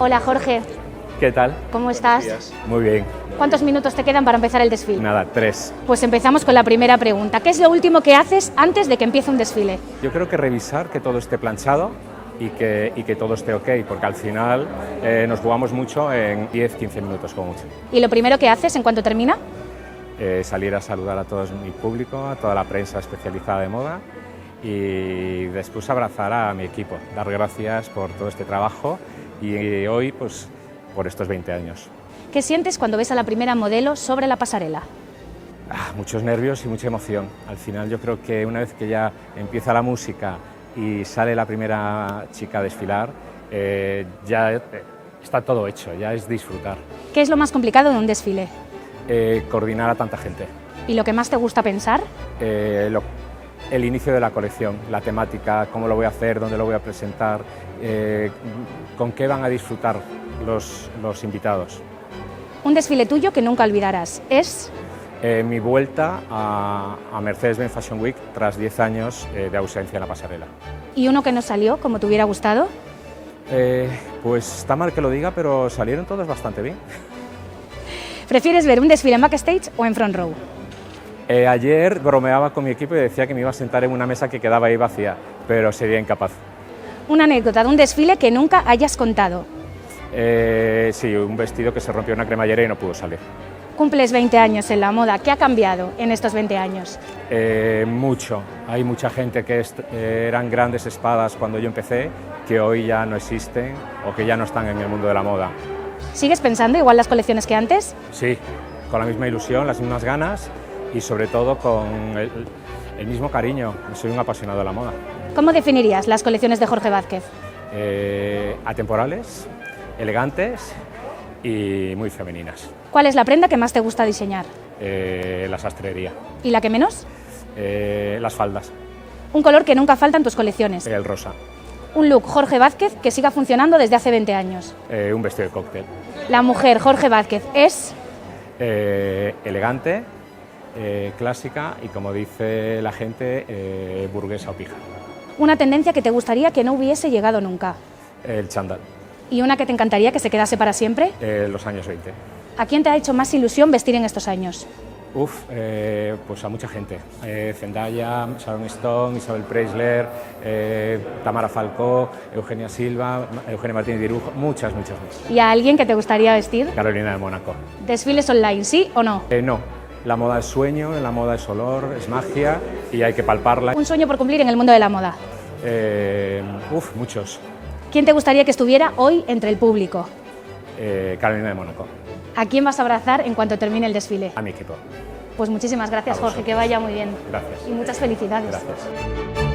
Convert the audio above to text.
Hola Jorge, ¿Qué tal? ¿cómo estás? Muy bien. ¿Cuántos minutos te quedan para empezar el desfile? Nada, 3. Pues empezamos con la primera pregunta. ¿Qué es lo último que haces antes de que empiece un desfile? Yo creo que revisar que todo esté planchado y que todo esté ok, porque al final nos jugamos mucho en 10-15 minutos como mucho. ¿Y lo primero que haces en cuanto termina? Salir a saludar a todo mi público, a toda la prensa especializada de moda y después abrazar a mi equipo, dar gracias por todo este trabajo y hoy pues por estos 20 años. ¿Qué sientes cuando ves a la primera modelo sobre la pasarela? Muchos nervios y mucha emoción. Al final yo creo que una vez que ya empieza la música y sale la primera chica a desfilar, ya está todo hecho, ya es disfrutar. ¿Qué es lo más complicado de un desfile? Coordinar a tanta gente. ¿Y lo que más te gusta pensar? El inicio de la colección, la temática, cómo lo voy a hacer, dónde lo voy a presentar, con qué van a disfrutar los invitados. Un desfile tuyo que nunca olvidarás es... Mi vuelta a Mercedes-Benz Fashion Week tras 10 años de ausencia en la pasarela. ¿Y uno que no salió como te hubiera gustado? Pues está mal que lo diga, pero salieron todos bastante bien. ¿Prefieres ver un desfile en backstage o en front row? Ayer bromeaba con mi equipo y decía que me iba a sentar en una mesa que quedaba ahí vacía, pero sería incapaz. Una anécdota de un desfile que nunca hayas contado. Sí, un vestido que se rompió una cremallera y no pudo salir. Cumples 20 años en la moda. ¿Qué ha cambiado en estos 20 años? Mucho. Hay mucha gente que eran grandes espadas cuando yo empecé, que hoy ya no existen o que ya no están en el mundo de la moda. ¿Sigues pensando igual las colecciones que antes? Sí, con la misma ilusión, las mismas ganas y sobre todo con el mismo cariño. Soy un apasionado de la moda. ¿Cómo definirías las colecciones de Jorge Vázquez? Atemporales, elegantes y muy femeninas. ¿Cuál es la prenda que más te gusta diseñar? La sastrería. ¿Y la que menos? Las faldas. Un color que nunca falta en tus colecciones. El rosa. Un look Jorge Vázquez que siga funcionando desde hace 20 años. Un vestido de cóctel. La mujer Jorge Vázquez es... elegante, clásica y, como dice la gente, burguesa o pija. Una tendencia que te gustaría que no hubiese llegado nunca. El chándal. ¿Y una que te encantaría que se quedase para siempre? Los años 20. ¿A quién te ha hecho más ilusión vestir en estos años? Pues a mucha gente. Zendaya, Sharon Stone, Isabel Preisler, Tamara Falcó, Eugenia Silva, Eugenia Martínez Dirujo, muchas más. ¿Y a alguien que te gustaría vestir? Carolina de Mónaco. ¿Desfiles online, sí o no? No, la moda es sueño, la moda es olor, es magia y hay que palparla. Un sueño por cumplir en el mundo de la moda. Muchos. ¿Quién te gustaría que estuviera hoy entre el público? Carolina de Mónaco. ¿A quién vas a abrazar en cuanto termine el desfile? A mi equipo. Pues muchísimas gracias, Jorge, que vaya muy bien. Gracias. Y muchas felicidades. Gracias.